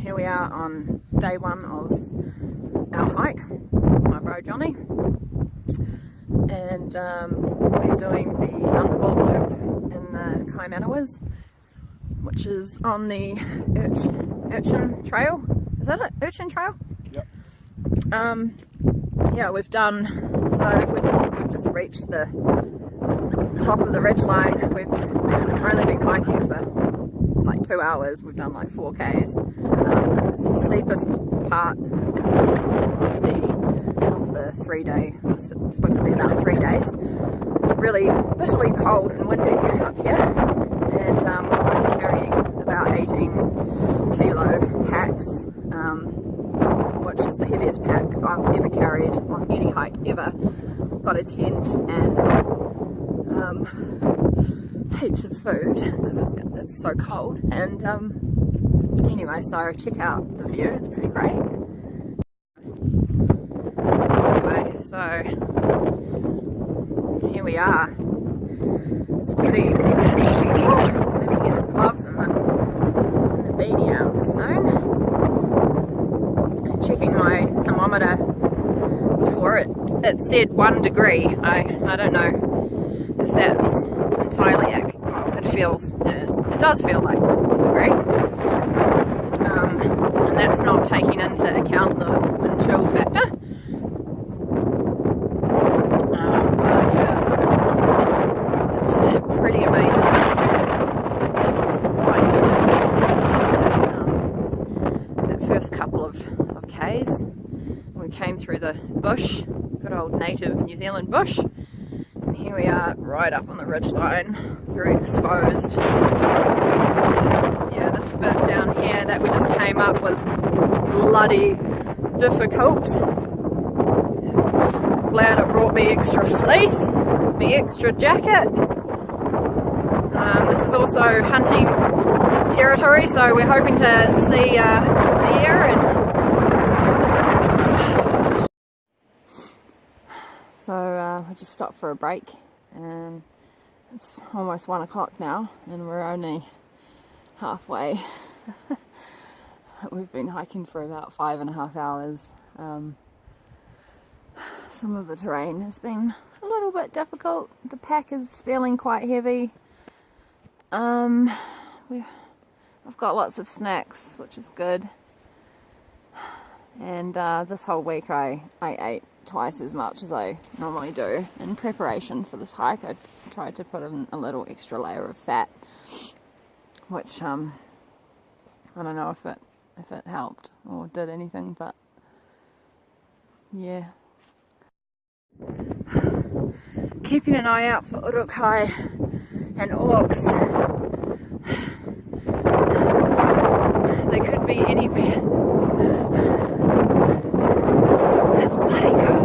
here we are on day one of our hike with my bro Johnny, and we're doing the Thunderbolt loop in the Kaimanawas, which is on the Urchin trail. Is that it? Urchin trail? Yep. Yeah, we've just reached the top of the ridgeline. We've only been hiking for like 2 hours. We've done like 4Ks. It's the steepest part of the 3 day. It's supposed to be about 3 days. It's really bitterly cold and windy up here, and we're both carrying about 18 kilo packs, which is the heaviest pack I've ever carried on any hike ever. Got a tent and heaps of food because it's so cold, and anyway, so check out the view, it's pretty great. Anyway, so here we are. It's pretty, I'm gonna have to get the gloves and the beanie out soon. Checking my thermometer before it said 1 degree. I don't know if that's entirely accurate. It does feel like 1 degree, and that's not taking into account the wind chill factor. But yeah, it's pretty amazing. It's quite that first couple of Ks. We came through the bush, good old native New Zealand bush. And here we are, right up on the ridgeline, very exposed. Yeah, this bit down here that we just came up was bloody difficult. Glad I brought me extra fleece, me extra jacket. This is also hunting territory, so we're hoping to see some deer and. So we just stopped for a break, and it's almost 1 o'clock now, and we're only halfway. We've been hiking for about 5.5 hours. Some of the terrain has been a little bit difficult. The pack is feeling quite heavy. I've got lots of snacks, which is good. And this whole week I ate twice as much as I normally do. In preparation for this hike, I tried to put in a little extra layer of fat, which I don't know if it helped or did anything, but yeah. Keeping an eye out for urukai and orcs. They could be anywhere. It's bloody cold.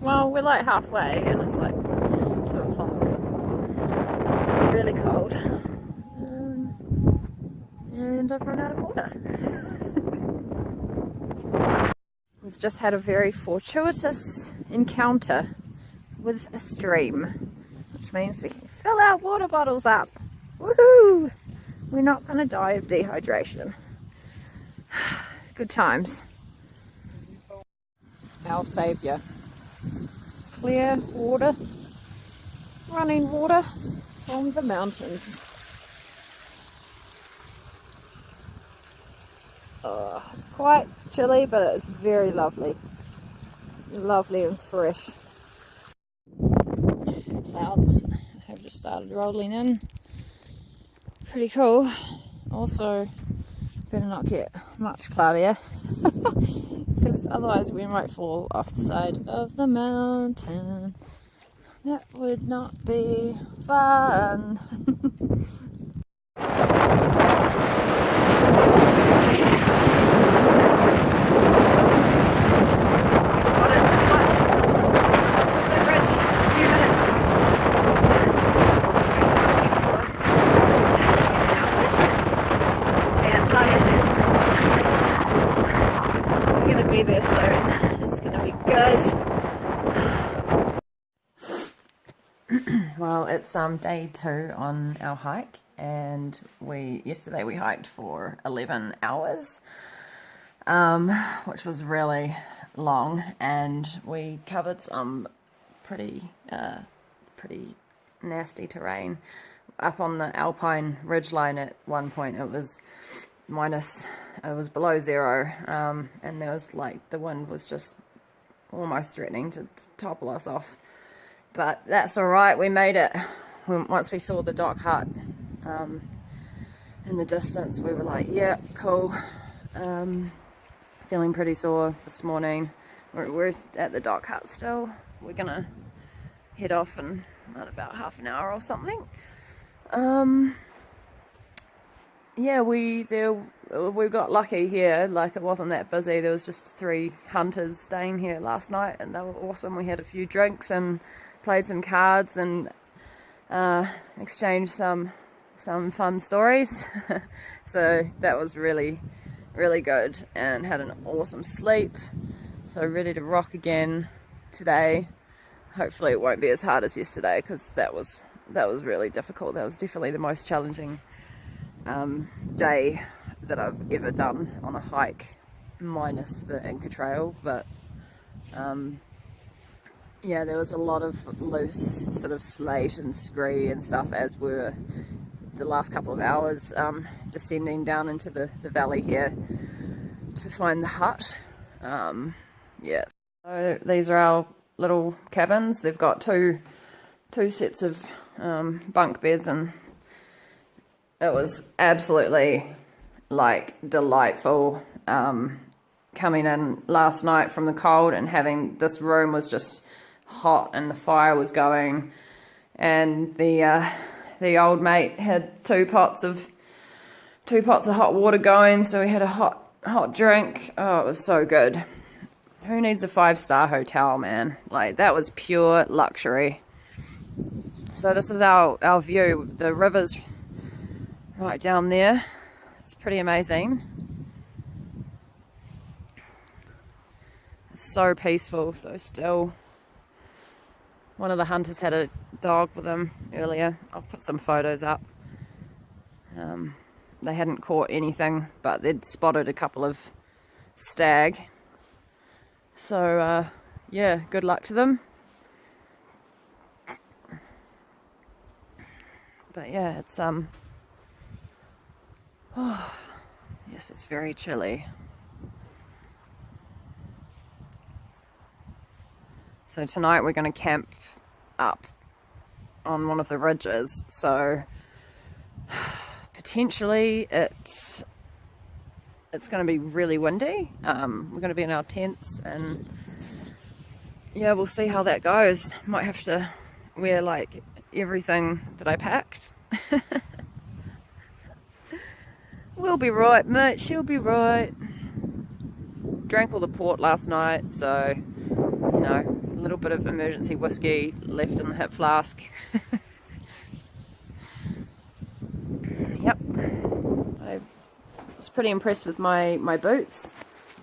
Well, we're like halfway, and it's like 2 o'clock. It's really cold, and I've run out of water. We've just had a very fortuitous encounter with a stream, which means we can fill our water bottles up. Woohoo! We're not going to die of dehydration. Good times. Our saviour. Clear water, running water from the mountains. Oh, it's quite chilly, but it's very lovely. Lovely and fresh. Clouds have just started rolling in. Pretty cool. Also, better not get much cloudier. Because otherwise we might fall off the side of the mountain. That would not be fun. Spotted we'll be there soon. It's going to be good. Well, it's day 2 on our hike, and yesterday we hiked for 11 hours, which was really long, and we covered some pretty nasty terrain. Up on the alpine ridgeline at one point it was below 0, and there was the wind was just almost threatening to topple us off, but that's alright, we made it. Once we saw the dock hut in the distance, we were like, yeah, cool. Feeling pretty sore this morning. We're at the dock hut still. We're gonna head off in about half an hour or something. Yeah, we got lucky here. It wasn't that busy. There was just 3 hunters staying here last night, and they were awesome. We had a few drinks and played some cards and exchanged some fun stories. So that was really, really good, and had an awesome sleep. So ready to rock again today. Hopefully it won't be as hard as yesterday, because that was really difficult. That was definitely the most challenging day that I've ever done on a hike, minus the Inca Trail. But yeah, there was a lot of loose sort of slate and scree and stuff as were the last couple of hours descending down into the valley here to find the hut. Yeah, so these are our little cabins. They've got two sets of bunk beds, and it was absolutely delightful coming in last night from the cold, and having this room was just hot and the fire was going, and the old mate had two pots of hot water going, so we had a hot drink. Oh, it was so good. Who needs a 5-star hotel, man? That was pure luxury. So this is our view. The river's right down there. It's pretty amazing. It's so peaceful, so still. One of the hunters had a dog with him earlier. I'll put some photos up. They hadn't caught anything, but they'd spotted a couple of stag. So yeah, good luck to them. But yeah, it's oh, yes, it's very chilly. So tonight we're going to camp up on one of the ridges, so potentially it's going to be really windy. We're going to be in our tents, and yeah, we'll see how that goes. Might have to wear everything that I packed. We'll be right, mate, she'll be right. Drank all the port last night, so a little bit of emergency whiskey left in the hip flask. Yep. I was pretty impressed with my boots.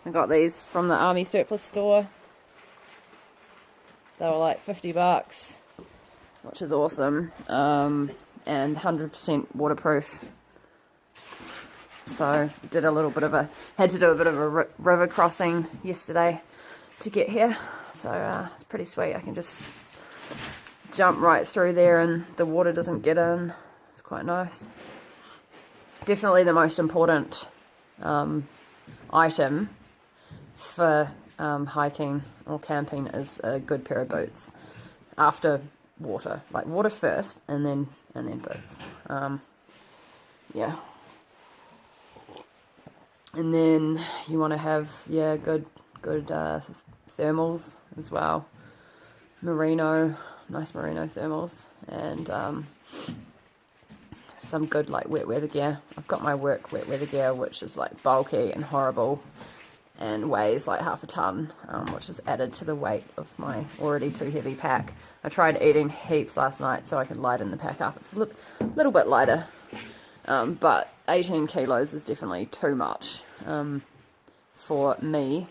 I got these from the army surplus store. They were $50, which is awesome, and 100% waterproof. So had to do a bit of a river crossing yesterday to get here. So it's pretty sweet. I can just jump right through there and the water doesn't get in. It's quite nice. Definitely the most important item for hiking or camping is a good pair of boots. After water, water first, and then boots. Yeah. And then you want to have good thermals as well. Nice merino thermals, and some good wet weather gear. I've got my work wet weather gear, which is bulky and horrible and weighs half a ton, which is added to the weight of my already too heavy pack. I tried eating heaps last night so I could lighten the pack up. It's a little bit lighter, but 18 kilos is definitely too much for me,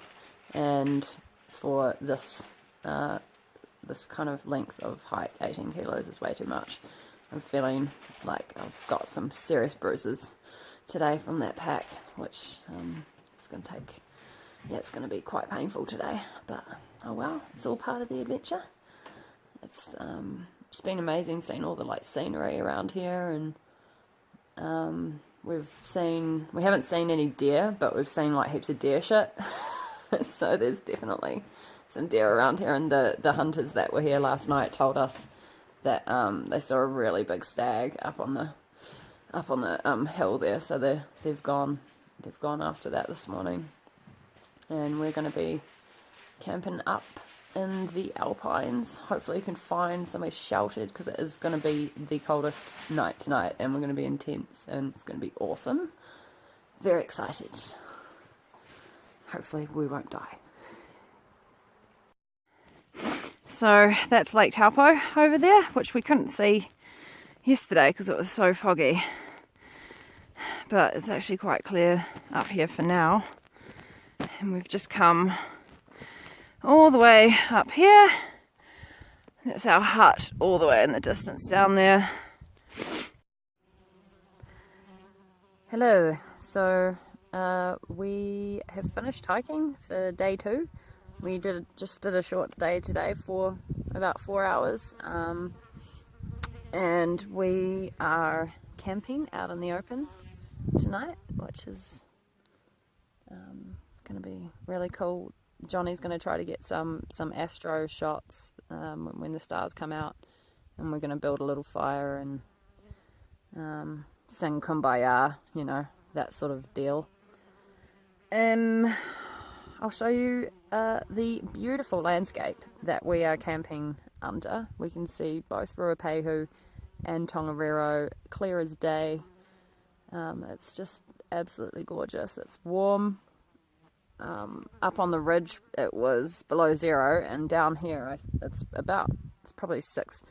and for this this kind of length of hike, 18 kilos is way too much. I'm feeling like I've got some serious bruises today from that pack, which is going to take, yeah, it's going to be quite painful today, but oh well, it's all part of the adventure. It's been amazing seeing all the like scenery around here, and we haven't seen any deer, but we've seen like heaps of deer shit. So there's definitely some deer around here, and the hunters that were here last night told us that they saw a really big stag up on the hill there, so they've gone after that this morning, and we're going to be camping up in the alpines. Hopefully you can find somewhere sheltered, because it is going to be the coldest night tonight, and we're going to be in tents, and it's going to be awesome. Very excited. Hopefully we won't die. So that's Lake Taupo over there, which we couldn't see yesterday because it was so foggy, but it's actually quite clear up here for now, and we've just come all the way up here. That's our hut all the way in the distance down there. Hello, so we have finished hiking for day 2. We just did a short day today for about 4 hours, and we are camping out in the open tonight, which is going to be really cool. Johnny's going to try to get some astro shots when the stars come out, and we're going to build a little fire and sing Kumbaya, you know, that sort of deal. I'll show you the beautiful landscape that we are camping under. We can see both Ruapehu and Tongariro clear as day. It's just absolutely gorgeous. It's warm. Up on the ridge it was below 0, and down here it's probably 6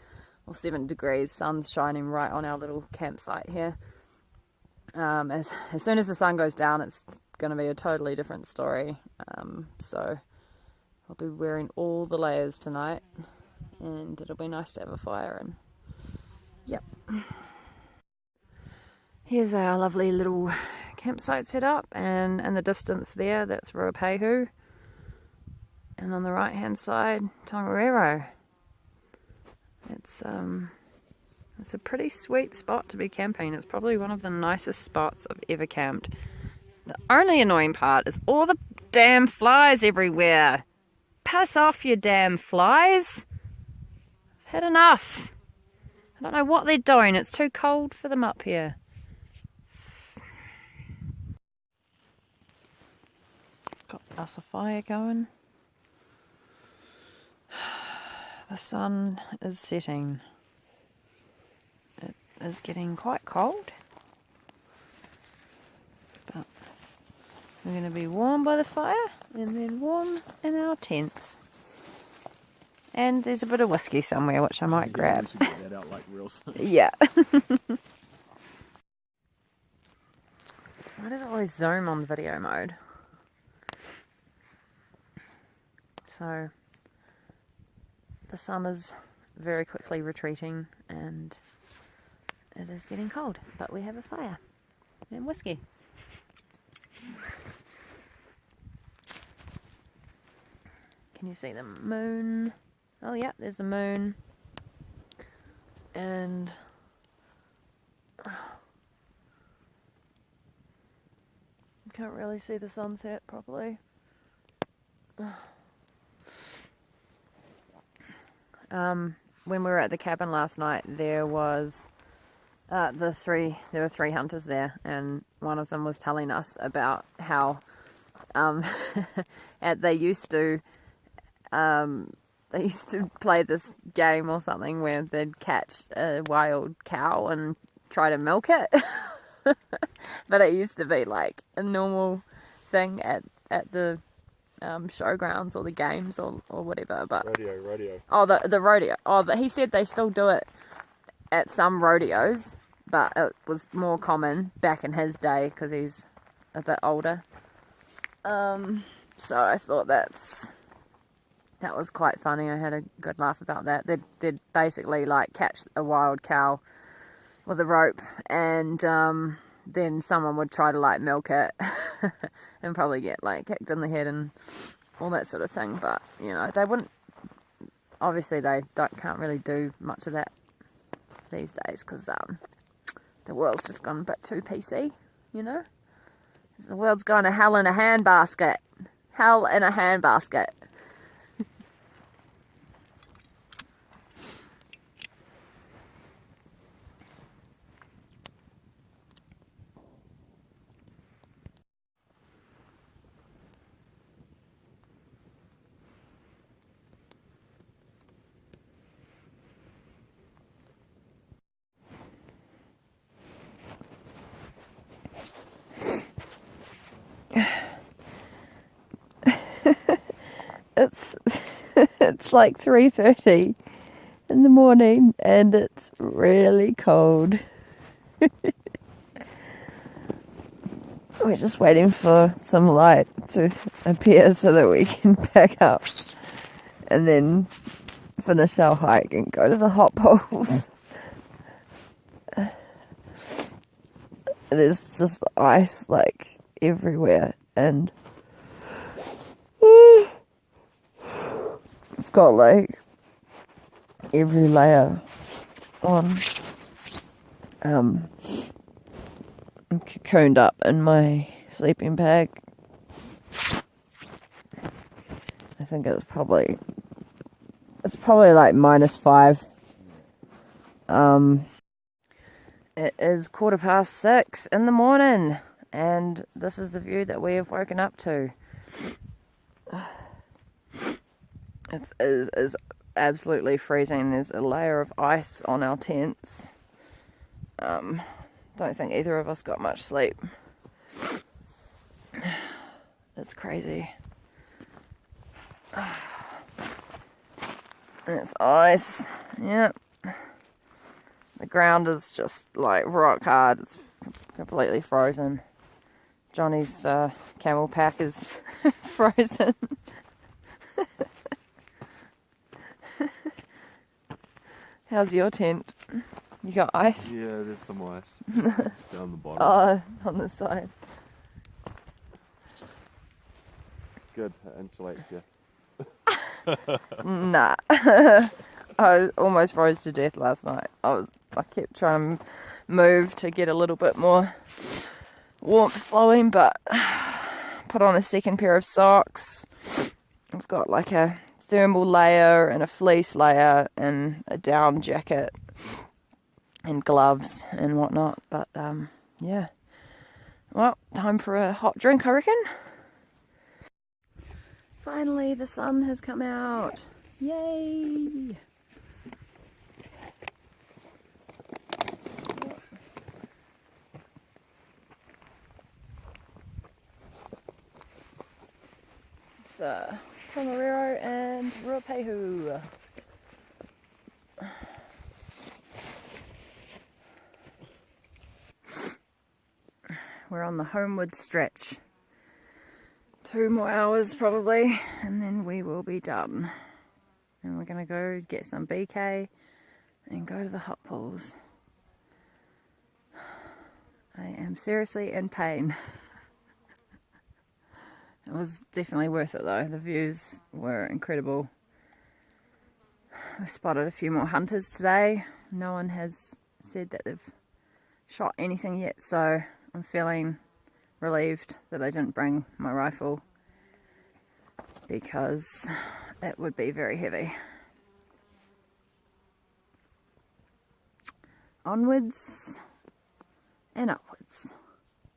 or 7 degrees. Sun's shining right on our little campsite here. As soon as the sun goes down, it's going to be a totally different story. So I'll be wearing all the layers tonight, and it'll be nice to have a fire. And yep, here's our lovely little campsite set up, and in the distance there, that's Ruapehu, and on the right hand side, Tongariro. It's a pretty sweet spot to be camping. It's probably one of the nicest spots I've ever camped. The only annoying part is all the damn flies everywhere. Piss off, you damn flies. I've had enough. I don't know what they're doing. It's too cold for them up here. Got us a fire going. The sun is setting. It is getting quite cold, but we're going to be warm by the fire and then warm in our tents. And there's a bit of whiskey somewhere which I might grab. Get that out like real soon. Yeah. Why does it always zoom on video mode? So the sun is very quickly retreating, and it is getting cold, but we have a fire and whiskey. Can you see the moon? Oh yeah, there's a moon. And you can't really see the sunset properly. When we were at the cabin last night, there was there were 3 hunters there, and one of them was telling us about how they used to play this game or something where they'd catch a wild cow and try to milk it. But it used to be like a normal thing at the showgrounds or the games or whatever. But rodeo. Oh, the rodeo. Oh, but he said they still do it at some rodeos, but it was more common back in his day because he's a bit older. So I thought that was quite funny. I had a good laugh about that. They'd basically like catch a wild cow with a rope, and then someone would try to like milk it and probably get like kicked in the head and all that sort of thing. But you know, they wouldn't. Obviously, they can't really do much of that these days because the world's just gone a bit too PC. You know, the world's gone to hell in a handbasket. Hell in a handbasket. It's like 3:30 in the morning and it's really cold. We're just waiting for some light to appear so that we can pack up and then finish our hike and go to the hot pools. There's just ice like everywhere, and I've got like every layer on. I'm cocooned up in my sleeping bag. I think it's probably like -5. It is 6:15 in the morning, and this is the view that we have woken up to. It is absolutely freezing. There's a layer of ice on our tents. Don't think either of us got much sleep. It's crazy. And it's ice. Yep. The ground is just like rock hard. It's completely frozen. Johnny's camel pack is frozen. How's your tent? You got ice? Yeah, there's some ice down the bottom. Oh, on the side. Good, it insulates you. Nah. I almost froze to death last night. I kept trying to move to get a little bit more warmth flowing, but put on a second pair of socks. I've got like a thermal layer and a fleece layer and a down jacket and gloves and whatnot, but yeah. Well, time for a hot drink, I reckon. Finally, the sun has come out. Yay! So, Tongariro and Ruapehu. We're on the homeward stretch. 2 more hours probably, and then we will be done. And we're gonna go get some BK and go to the hot pools. I am seriously in pain. It was definitely worth it though. The views were incredible. We've spotted a few more hunters today. No one has said that they've shot anything yet, so I'm feeling relieved that I didn't bring my rifle because it would be very heavy. Onwards and upwards.